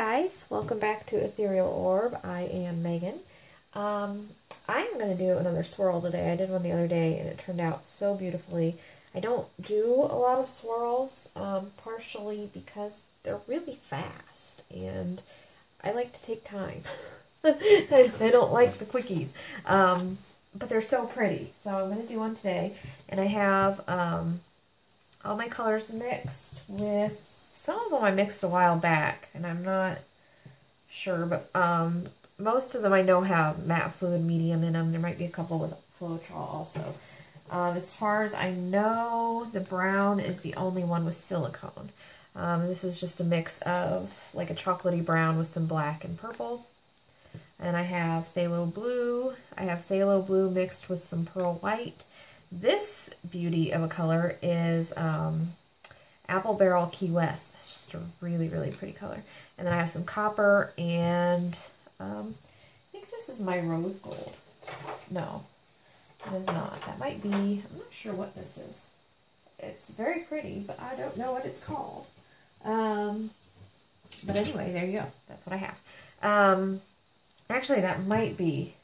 guys, welcome back to Ethereal Orb. I am Megan. I'm going to do another swirl today. I did one the other day and it turned out so beautifully. I don't do a lot of swirls, partially because they're really fast and I like to take time. I don't like the quickies, but they're so pretty. So I'm going to do one today, and I have all my colors mixed with, some of them I mixed a while back, and I'm not sure, but most of them I know have matte fluid medium in them. There might be a couple with Floetrol also. As far as I know, the brown is the only one with silicone. This is just a mix of like a chocolatey brown with some black and purple. And I have phthalo blue. I have phthalo blue mixed with some pearl white. This beauty of a color is Apple Barrel Key West. It's just a really, really pretty color. And then I have some copper and I think this is my rose gold. No, it is not. That might be, I'm not sure what this is. It's very pretty, but I don't know what it's called. But anyway, there you go. That's what I have. Actually, that might be,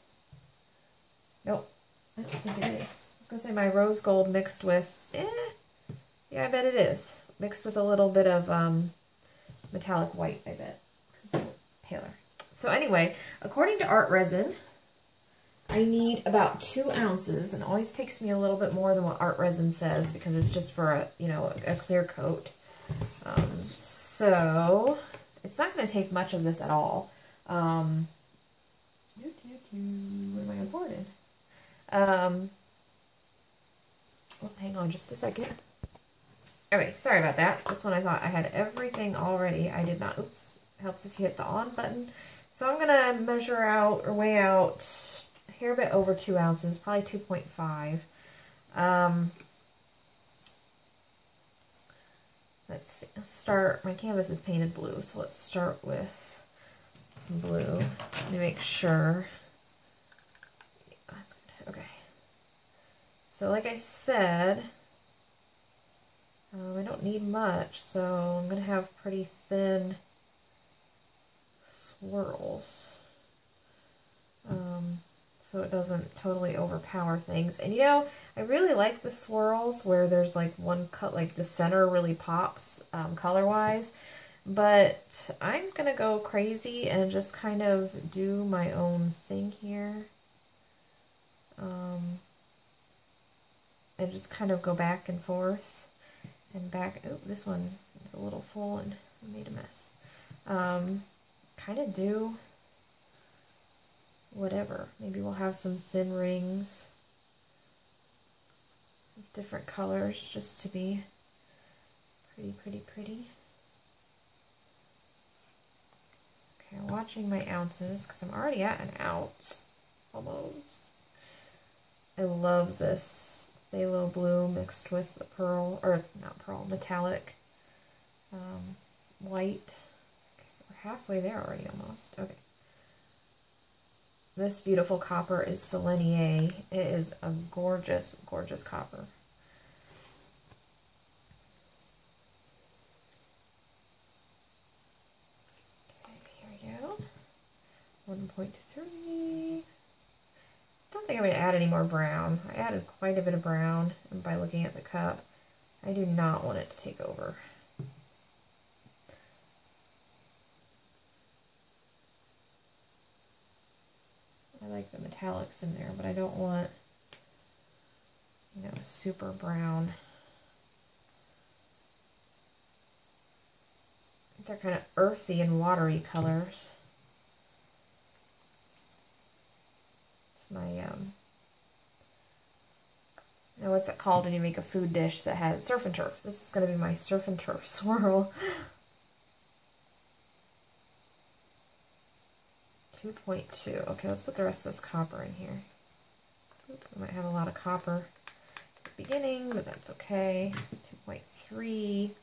nope, I don't think it is. I was going to say my rose gold mixed with, yeah, I bet it is. Mixed with a little bit of metallic white, I bet, because it's paler. So anyway, according to Art Resin, I need about 2 ounces, and it always takes me a little bit more than what Art Resin says, because it's just for a, you know, a clear coat. So it's not going to take much of this at all. What am I going to pour it in? Oh, hang on just a second. Okay, sorry about that. This one I thought I had everything already. I did not. Oops. Helps if you hit the on button. So I'm going to measure out or weigh out a hair bit over 2 ounces, probably 2.5. Let's see. Let's start. My canvas is painted blue, so let's start with some blue. Let me make sure. That's good. Okay. So like I said, I don't need much, so I'm going to have pretty thin swirls, so it doesn't totally overpower things. And you know, I really like the swirls where there's like one cut, like the center really pops color-wise, but I'm going to go crazy and just kind of do my own thing here. And just kind of go back and forth. And back, oh, this one is a little full and I made a mess. Kind of do whatever. Maybe we'll have some thin rings, different colors, just to be pretty, pretty, pretty. Okay, I'm watching my ounces because I'm already at an ounce, almost. I love this phthalo blue mixed with the pearl, or not pearl, metallic white. Okay, we're halfway there already almost. Okay. This beautiful copper is Selenier. It is a gorgeous, gorgeous copper. Okay, here we go. 1.3. I don't think I'm going to add any more brown. I added quite a bit of brown, and by looking at the cup, I do not want it to take over. I like the metallics in there, but I don't want, you know, super brown. These are kind of earthy and watery colors. My, you know, what's it called when you make a food dish that has surf and turf? This is going to be my surf and turf swirl. 2.2. Okay, let's put the rest of this copper in here. I might have a lot of copper at the beginning, but that's okay. 2.3.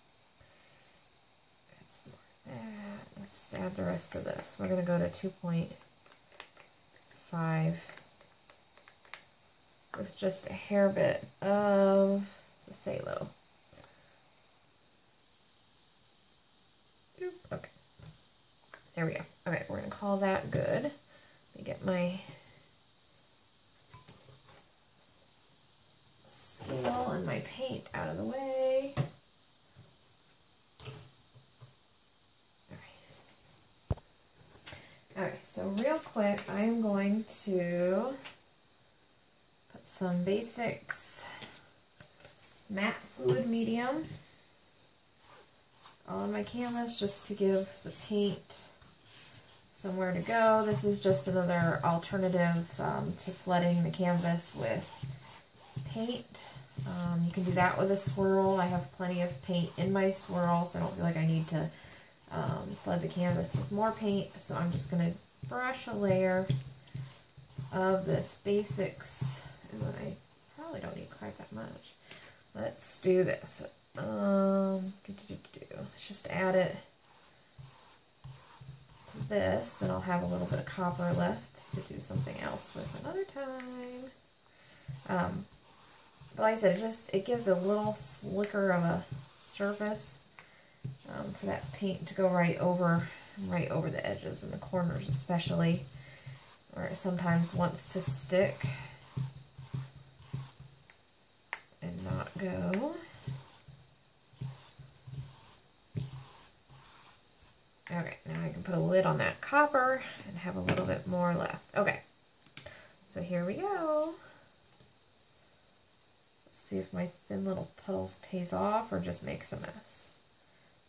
That's more of that. Let's just add the rest of this. We're going to go to 2.5. with just a hair bit of the phthalo. Okay. There we go. Okay, we're gonna call that good. Let me get my scale and my paint out of the way. Alright, so real quick, I am going to put some basics matte fluid medium on my canvas just to give the paint somewhere to go. This is just another alternative to flooding the canvas with paint. You can do that with a swirl. I have plenty of paint in my swirl, so I don't feel like I need to flood the canvas with more paint. So I'm just going to brush a layer of this basics, and then I probably don't need quite that much. Let's do this. Let's just add it to this, then I'll have a little bit of copper left to do something else with another time. But like I said, it gives a little slicker of a surface for that paint to go right over the edges and the corners, especially where it sometimes wants to stick and not go. Okay, now I can put a lid on that copper and have a little bit more left. Okay, so here we go. Let's see if my thin little puddles pays off or just makes a mess.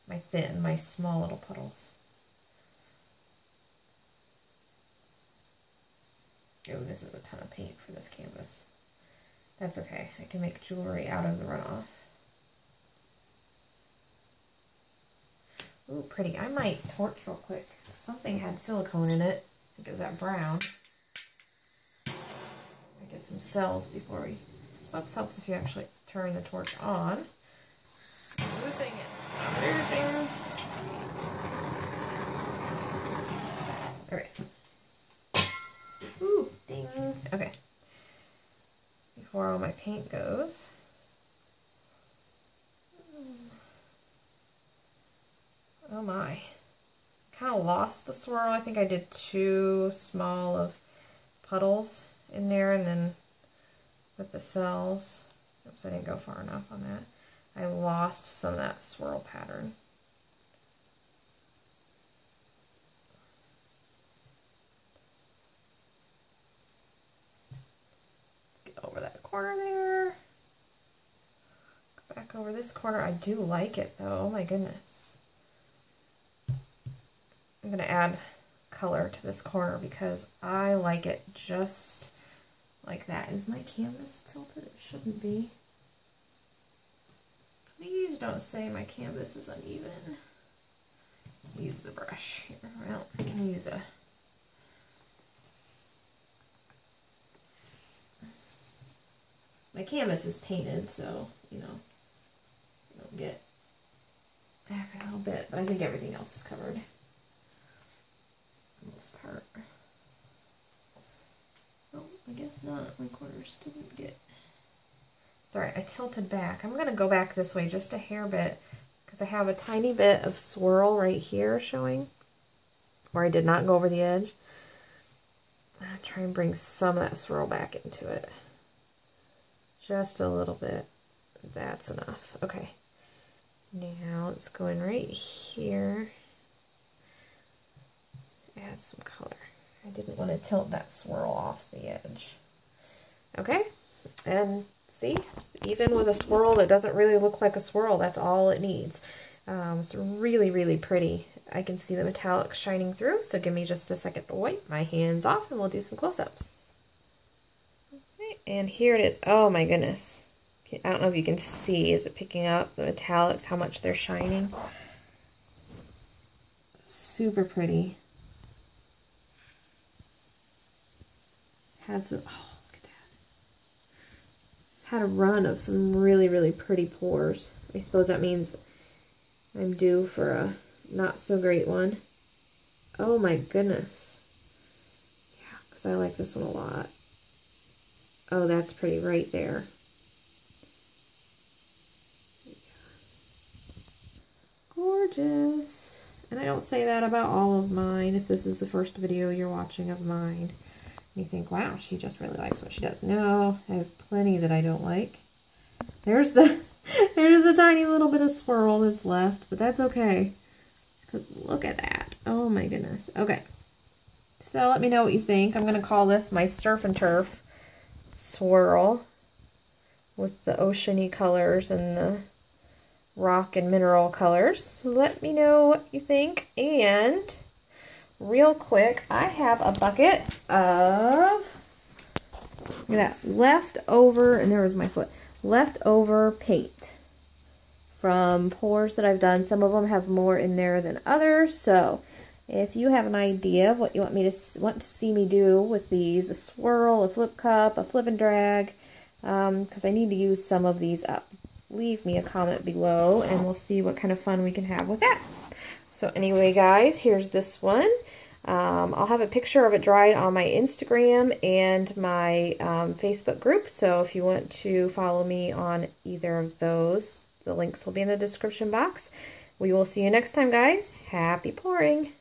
My small little puddles. Oh, this is a ton of paint for this canvas. That's okay, I can make jewelry out of the runoff. Ooh, pretty. I might torch real quick. Something had silicone in it. I think it was that brown. I get some cells before we... Whoops, helps if you actually turn the torch on. I'm losing it. I'm losing. Alright. Ooh, ding. Okay. Before all my paint goes. Oh my. Kind of lost the swirl. I think I did too small of puddles in there, and then with the cells. Oops, I didn't go far enough on that. I lost some of that swirl pattern. Let's get over that corner there. Go back over this corner. I do like it though. Oh my goodness. I'm going to add color to this corner because I like it just like that. Is my canvas tilted? It shouldn't be. Please don't say my canvas is uneven. Use the brush here. Well, I can use a... My canvas is painted, so, you know, you don't get every little bit, but I think everything else is covered. Most part. Oh, I guess not. My corners didn't get... Sorry, I tilted back. I'm going to go back this way just a hair bit because I have a tiny bit of swirl right here showing where I did not go over the edge. I'm going to try and bring some of that swirl back into it. Just a little bit. That's enough. Okay. Now it's going right here. Add some color. I didn't want to tilt that swirl off the edge. Okay, and see, even with a swirl that doesn't really look like a swirl, that's all it needs. It's really, really pretty. I can see the metallics shining through, so give me just a second to wipe my hands off and we'll do some close-ups. Okay, and here it is. Oh my goodness. I don't know if you can see, is it picking up the metallics, how much they're shining? Super pretty. Has, oh, look at that. I've had a run of some really, really pretty pours. I suppose that means I'm due for a not so great one. Oh my goodness. Yeah, because I like this one a lot. Oh, that's pretty right there. Gorgeous. And I don't say that about all of mine. If this is the first video you're watching of mine, you think, wow, she just really likes what she does. No, I have plenty that I don't like. There's a tiny little bit of swirl that's left, but that's okay. Because look at that. Oh my goodness. Okay. So let me know what you think. I'm going to call this my Surf and Turf swirl with the oceany colors and the rock and mineral colors. So let me know what you think. And real quick, I have a bucket of, look at that, leftover, and there was my foot, leftover paint from pours that I've done. Some of them have more in there than others, so if you have an idea of what you want to see me do with these, a swirl, a flip cup, a flip and drag, because I need to use some of these up, leave me a comment below and we'll see what kind of fun we can have with that. So anyway, guys, here's this one. I'll have a picture of it dried on my Instagram and my Facebook group, so if you want to follow me on either of those, the links will be in the description box. We will see you next time, guys. Happy pouring!